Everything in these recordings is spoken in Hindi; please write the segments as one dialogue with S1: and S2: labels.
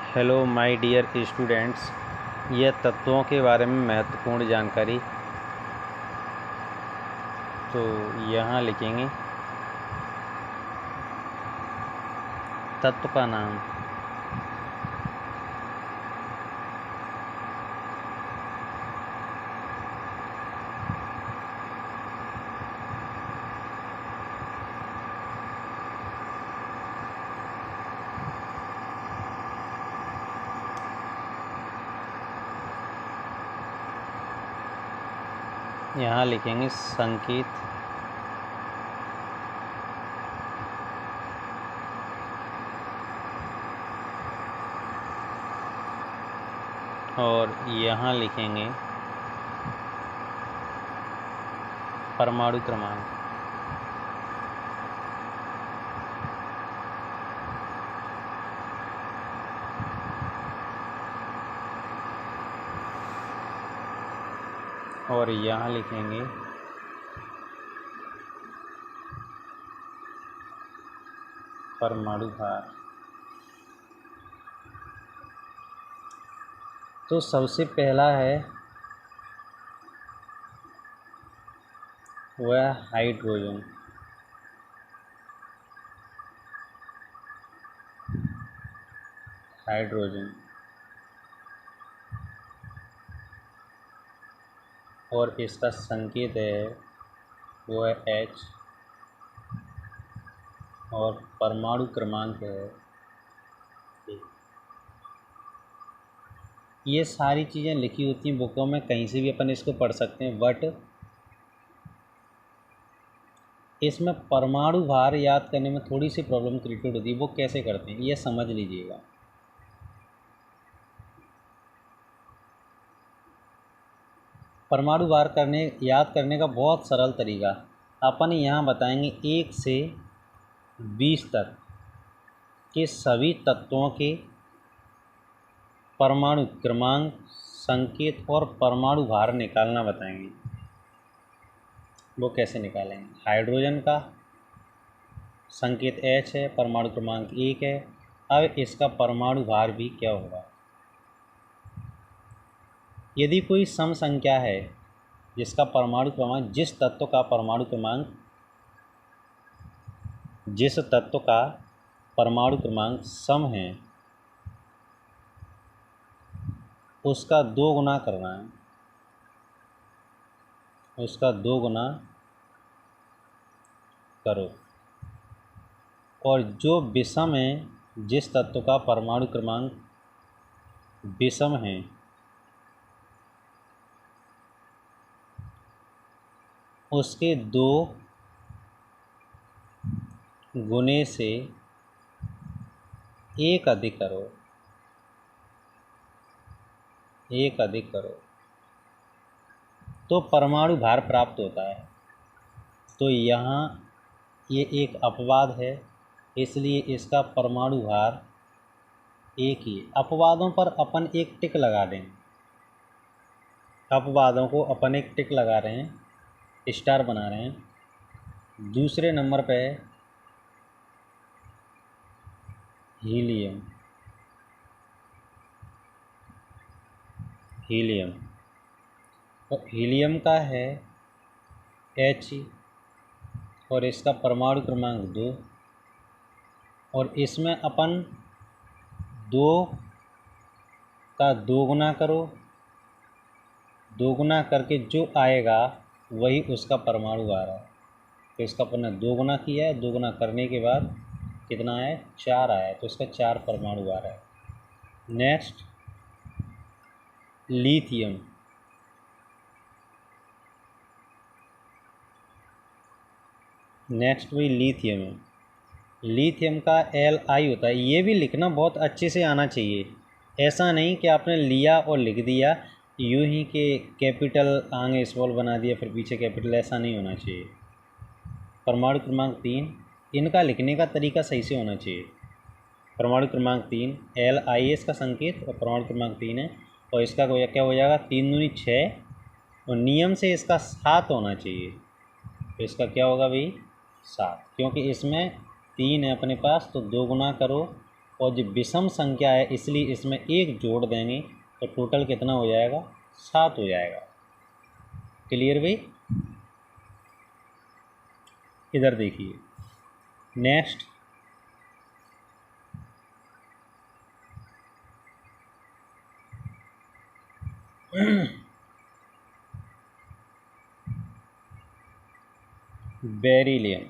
S1: हेलो माय डियर स्टूडेंट्स, यह तत्वों के बारे में महत्वपूर्ण जानकारी। तो यहाँ लिखेंगे तत्व का नाम। यहाँ लिखेंगे संकेत। और यहाँ लिखेंगे परमाणु क्रमांक। और यहाँ लिखेंगे परमाणु भार। तो सबसे पहला है वह हाइड्रोजन। हाइड्रोजन और इसका संकेत है वो है H और परमाणु क्रमांक है 1। ये सारी चीज़ें लिखी होती हैं बुकों में, कहीं से भी अपन इसको पढ़ सकते हैं, बट इसमें परमाणु भार याद करने में थोड़ी सी प्रॉब्लम क्रिएट होती है। वो कैसे करते हैं ये समझ लीजिएगा। परमाणु भार याद करने का बहुत सरल तरीका अपन यहाँ बताएंगे। 1 से 20 तक के सभी तत्वों के परमाणु क्रमांक, संकेत और परमाणु भार निकालना बताएंगे। वो कैसे निकालेंगे? हाइड्रोजन का संकेत H है, परमाणु क्रमांक 1 है। अब इसका परमाणु भार भी क्या होगा? यदि कोई सम संख्या है जिसका परमाणु क्रमांक, जिस तत्व का परमाणु क्रमांक सम है, उसका 2 गुना करना है। उसका 2 गुना करो। और जो विषम है, जिस तत्व का परमाणु क्रमांक विषम है, उसके 2 गुने से 1 अधिक करो। 1 अधिक करो तो परमाणु भार प्राप्त होता है। तो यहाँ ये एक अपवाद है, इसलिए इसका परमाणु भार 1 ही। अपवादों पर अपन एक टिक लगा दें। अपवादों को अपन एक टिक लगा रहे हैं, स्टार बना रहे हैं। दूसरे नंबर पे हीलियम। और हीलियम का है H और इसका परमाणु क्रमांक 2। और इसमें अपन 2 का 2 गुना करो। 2 गुना करके जो आएगा वही उसका परमाणु भार है। तो इसका अपन ने 2 गुना किया है। 2 गुना करने के बाद कितना है? 4 आया है। तो इसका 4 परमाणु भार है। Next lithium. वही लिथियम है। लिथियम का Li होता है। ये भी लिखना बहुत अच्छे से आना चाहिए। ऐसा नहीं कि आपने लिया और लिख दिया यूं ही कि कैपिटल आगे स्मॉल बना दिया फिर पीछे कैपिटल, ऐसा नहीं होना चाहिए। परमाणु क्रमांक 3, इनका लिखने का तरीका सही से होना चाहिए। परमाणु क्रमांक 3 Li इसका संकेत और परमाणु क्रमांक 3 है। और इसका क्या हो जाएगा? 3 दूनी 6 और नियम से इसका 7 होना चाहिए। तो इसका क्या होगा भाई? 7, क्योंकि इसमें 3 है अपने पास। तो 2 गुना करो और जो विषम संख्या है इसलिए इसमें एक जोड़ देंगे तो टोटल कितना हो जाएगा, 7 हो जाएगा। क्लियर भाई। इधर देखिए नेक्स्ट बेरिलियम।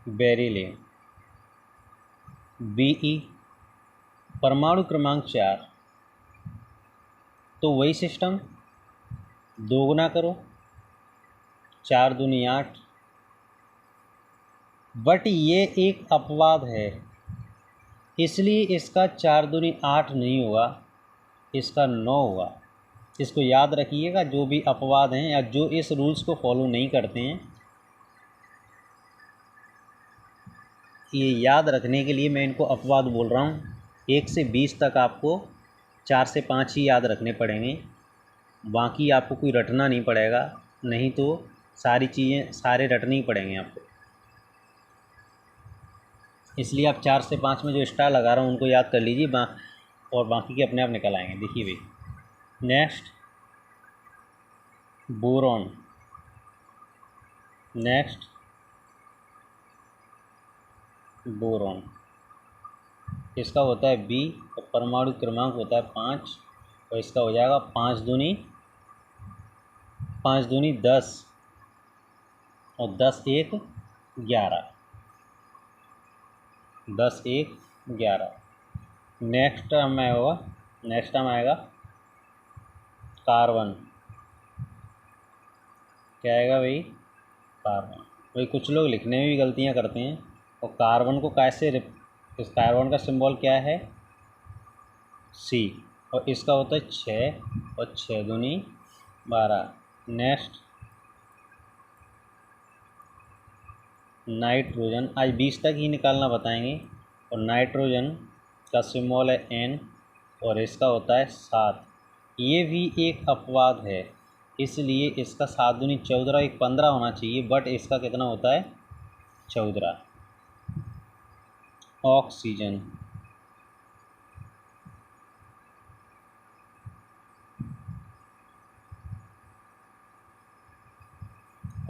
S1: बेरिलियम Be परमाणु क्रमांक 4। तो वही सिस्टम, दोगुना करो, 4 दूनी 8। बट ये एक अपवाद है इसलिए इसका 4 दूनी 8 नहीं होगा, इसका 9 होगा। इसको याद रखिएगा, जो भी अपवाद हैं या जो इस रूल्स को फॉलो नहीं करते हैं, ये याद रखने के लिए मैं इनको अपवाद बोल रहा हूँ। 1 से 20 तक आपको 4 से 5 ही याद रखने पड़ेंगे, बाकी आपको कोई रटना नहीं पड़ेगा, नहीं तो सारी चीज़ें सारे रटने ही पड़ेंगे आपको। इसलिए आप 4 से 5 में जो स्टार लगा रहा हूँ उनको याद कर लीजिए, और बाकी के अपने आप निकल आएंगे। देखिए भाई नेक्स्ट बोरॉन, नेक्स्ट बोरॉन, इसका होता है बी और परमाणु क्रमांक होता है 5 और इसका हो जाएगा 5 दूनी 10 और 10 1 11, 10 1 11। नेक्स्ट टर्म आएगा कार्बन। क्या आएगा भाई, कार्बन। भाई कुछ लोग लिखने में भी गलतियाँ करते हैं, और कार्बन को कैसे, इस कार्बन का सिंबल क्या है, सी, और इसका होता है 6 और 6 दूनी 12। नेक्स्ट नाइट्रोजन, आज 20 तक ही निकालना बताएंगे, और नाइट्रोजन का सिंबल है एन और इसका होता है 7। ये भी एक अपवाद है इसलिए इसका 7 दूनी 14, एक 15 होना चाहिए, बट इसका कितना होता है 14। ऑक्सीजन,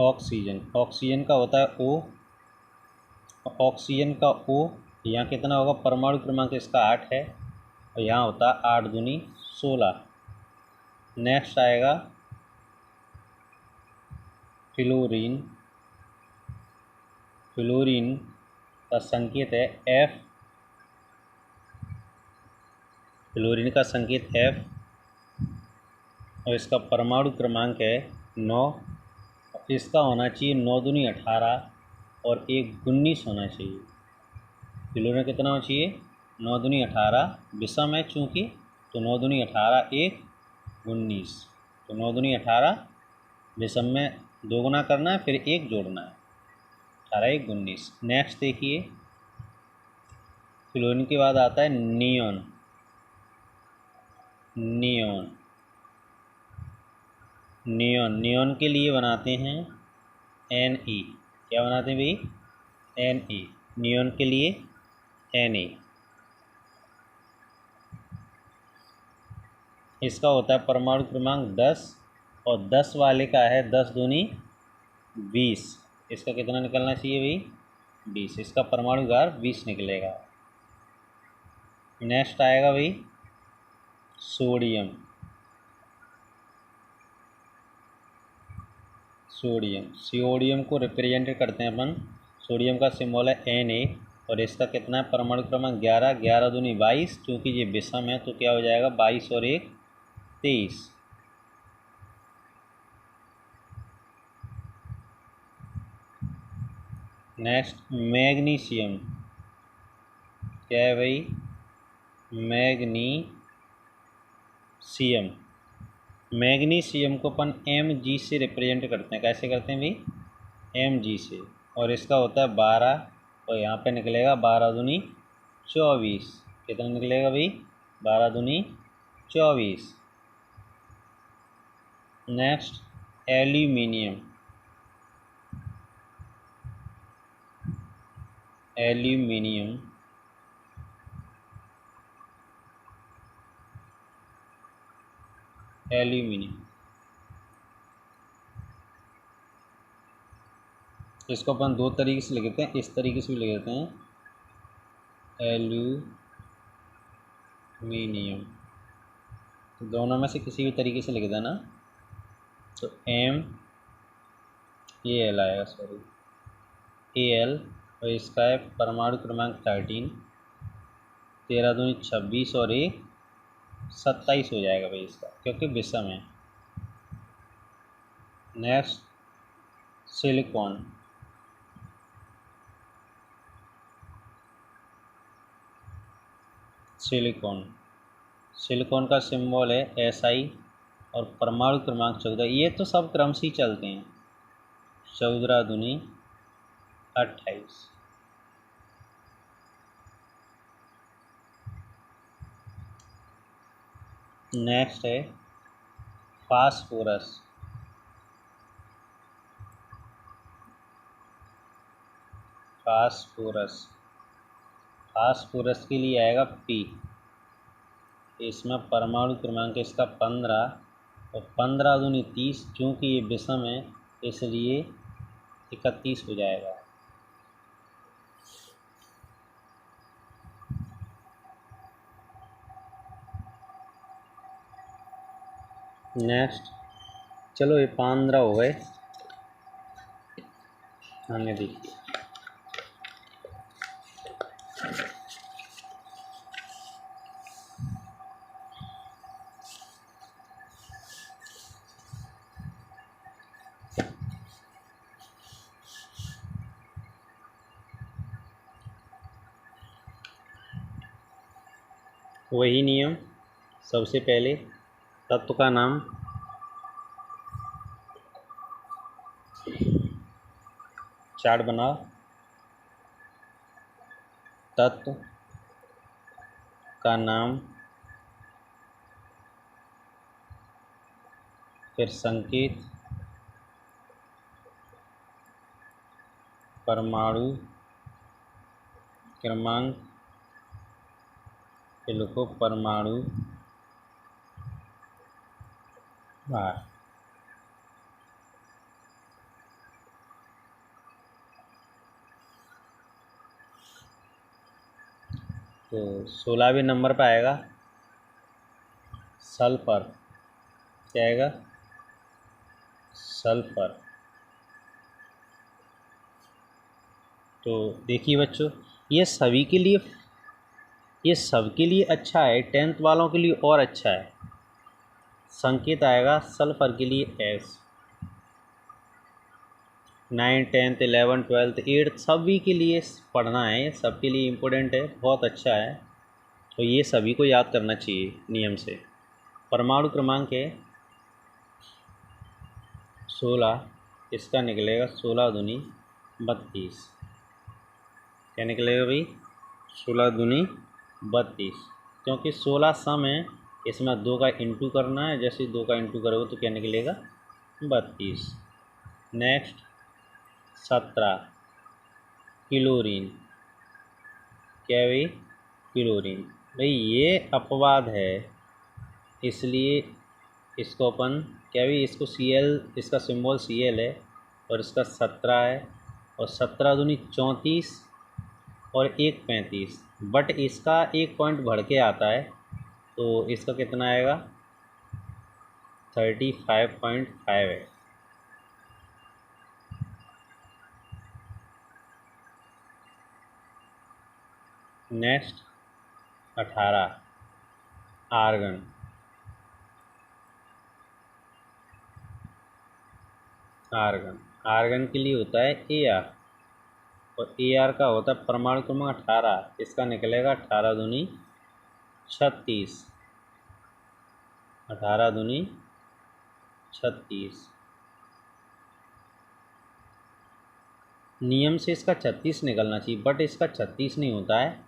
S1: ऑक्सीजन का होता है ओ, ऑक्सीजन का ओ यहाँ कितना होगा, परमाणु क्रमांक इसका 8 है और यहाँ होता है 8 दूनी 16। नेक्स्ट आएगा फ्लोरीन, फ्लोरीन का संकेत है एफ, फ्लोरीन का संकेत एफ और इसका परमाणु क्रमांक है 9। इसका होना चाहिए 9 दूनी 18 और 1 19 होना चाहिए। फ्लोरीन कितना होना चाहिए, 9 दूनी 18, विषम है चूँकि, तो 9 दूनी 18 1 19, तो 9 दूनी 18, विषम में दोगुना करना है फिर 1 जोड़ना है, 18 1 19। नेक्स्ट देखिए फ्लोरीन के बाद आता है नियॉन, नियॉन, नियॉन, नियॉन के लिए बनाते हैं Na। क्या बनाते हैं भाई, Na, नियॉन के लिए Na। इसका होता है परमाणु क्रमांक 10 और 10 वाले का है 10 दूनी 20। इसका कितना निकलना चाहिए भाई, 20। इसका परमाणु भार 20 निकलेगा। नेक्स्ट आएगा भाई सोडियम, सोडियम, सोडियम को रिप्रेजेंट करते हैं अपन, सोडियम का सिंबल है Na और इसका कितना है परमाणु क्रमांक 11, 11 दूनी 22, क्योंकि ये विषम है तो क्या हो जाएगा 22 और 1 23। नेक्स्ट मैग्नीशियम, क्या है भाई, मैग्नीशियम, मैग्नीशियम को अपन Mg से रिप्रेजेंट करते हैं। कैसे करते हैं भाई, Mg से, और इसका होता है 12 और यहाँ पे निकलेगा 12 दूनी 24। कितना निकलेगा भाई, 12 दूनी 24। Next aluminium, aluminium, aluminium. इसको अपन दो तरीके से लिखते हैं, इस तरीके से भी लिख देते हैं, एल्यूमिनियम। तो दोनों में से किसी भी तरीके से लिख देना। तो एम, ये एल आएगा, सॉरी ए एल, और इसका है परमाणु क्रमांक 13, 13 दूनी 26 और 1 27 हो जाएगा भाई इसका, क्योंकि विषम है। नेक्स्ट सिलिकॉन, सिलिकॉन, सिलिकॉन का सिंबल है SI और परमाणु क्रमांक 14। ये तो सब क्रम से ही चलते हैं, 14 दूनी 28। नेक्स्ट है फास्फोरस, फास्फोरस, फास्फोरस के लिए आएगा P। इसमें परमाणु क्रमांक इसका 15 और 15 दूनी 30, चूँकि ये विषम है इसलिए 31 हो जाएगा। नेक्स्ट, चलो ये 15 हो गए, हमें देखिए वही नियम। सबसे पहले तत्व का नाम, चार्ट बनाओ, तत्व का नाम, फिर संकेत, परमाणु क्रमांक, फिर लिखो परमाणु भार। तो 16वें नंबर पर आएगा सल्फर। क्या आएगा? सल्फर। तो देखिए बच्चों, ये सभी के लिए, ये सबके लिए अच्छा है, 10th वालों के लिए और अच्छा है। संकेत आएगा सल्फर के लिए S। 9, 10, 11, 12, 8 सभी के लिए पढ़ना है, सबके लिए इम्पोर्टेंट है, बहुत अच्छा है। तो ये सभी को याद करना चाहिए नियम से। परमाणु क्रमांक है 16, इसका निकलेगा 16 दूनी 32। क्या निकलेगा भाई? 16 दूनी 32, क्योंकि 16 सम है, इसमें 2 का इंटू करना है, जैसे 2 का इंटू करोगे तो क्या निकलेगा? 32। Next 17 chlorine. क्या है भाई? क्लोरीन। भाई ये अपवाद है, इसलिए इसको अपन क्या भाई, इसको Cl, इसका सिंबल Cl है और इसका 17 है, और 17 दूनी 34 और 1 35, बट इसका एक पॉइंट बढ़ के आता है, तो इसका कितना आएगा? 35.5 है। Next 18 argon. आर्गन, आर्गन के लिए होता है Ar, और Ar का होता है परमाणु क्रमांक 18, इसका निकलेगा 18 दूनी 36। 18 दूनी 36। नियम से इसका 36 निकलना चाहिए, बट इसका 36 नहीं होता है,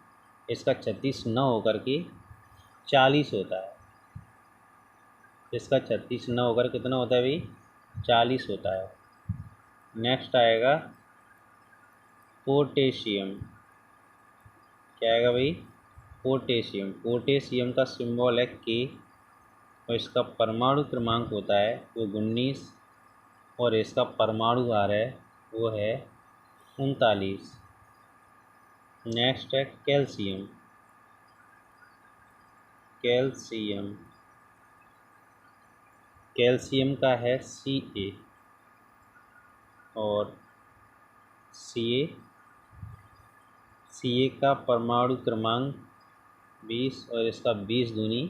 S1: इसका 36 न होकर के 40 होता है। इसका 36 न होकर कितना होता है भाई? 40 होता है। नेक्स्ट आएगा पोटेशियम। क्या आएगा भाई, पोटेशियम। पोटेशियम का सिंबल है के और इसका परमाणु क्रमांक होता है वो 19 और इसका परमाणु भार है वो है 39। नेक्स्ट है कैल्शियम। कैल्शियम कैल्शियम का है Ca और Ca का परमाणु क्रमांक 20 और इसका 20 दूनी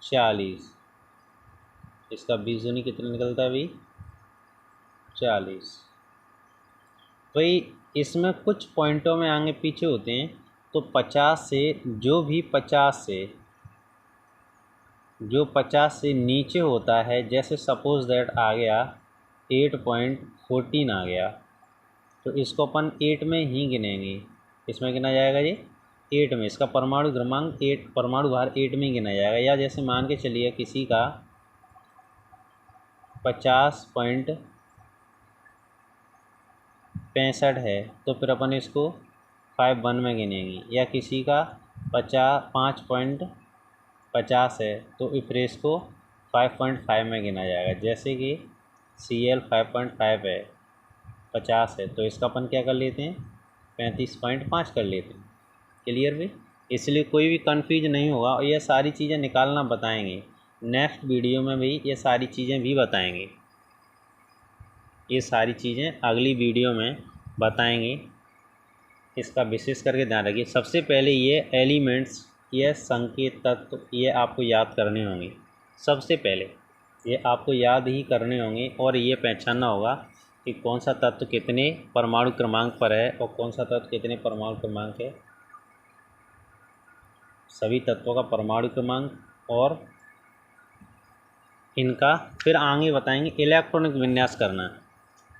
S1: 40। इसका 20 दूनी कितना निकलता है भाई, 40। भाई इसमें कुछ पॉइंटों में आगे पीछे होते हैं, तो 50 से जो 50 से नीचे होता है, जैसे सपोज दैट आ गया 8.14 आ गया, तो इसको अपन 8 में ही गिनेंगे। इसमें गिना जाएगा जी 8 में, इसका परमाणु क्रमांक 8, परमाणु भार 8 में गिना जाएगा। या जैसे मान के चलिए किसी का 50.65 है तो फिर अपन इसको 51 में गिनेंगे। या किसी का 5.50 है तो फिर इसको 5.5 में गिना जाएगा। जैसे कि Cl 5.5 है, 50 है, तो इसका अपन क्या कर लेते हैं 35.5 कर लेते हैं। क्लियर भी, इसलिए कोई भी कन्फ्यूज नहीं होगा। और ये सारी चीज़ें निकालना बताएंगे नेक्स्ट वीडियो में भी, ये सारी चीज़ें भी बताएंगे। ये सारी चीज़ें अगली वीडियो में बताएंगे, इसका विशेष करके ध्यान रखिए। सबसे पहले ये एलिमेंट्स, ये संकेत तत्व, ये आपको याद करने होंगे। सबसे पहले ये आपको याद ही करने होंगे और ये पहचानना होगा कि कौन सा तत्व कितने परमाणु क्रमांक पर है और कौन सा तत्व कितने परमाणु क्रमांक है। सभी तत्वों का परमाणु क्रमांक और इनका फिर आगे बताएंगे इलेक्ट्रॉनिक विन्यास करना।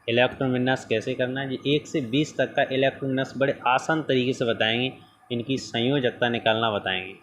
S1: इलेक्ट्रॉन विन्यास कैसे करना है, ये 1 से 20 तक का इलेक्ट्रॉन विन्यास बड़े आसान तरीके से बताएंगे। इनकी संयोजकता निकालना बताएंगे।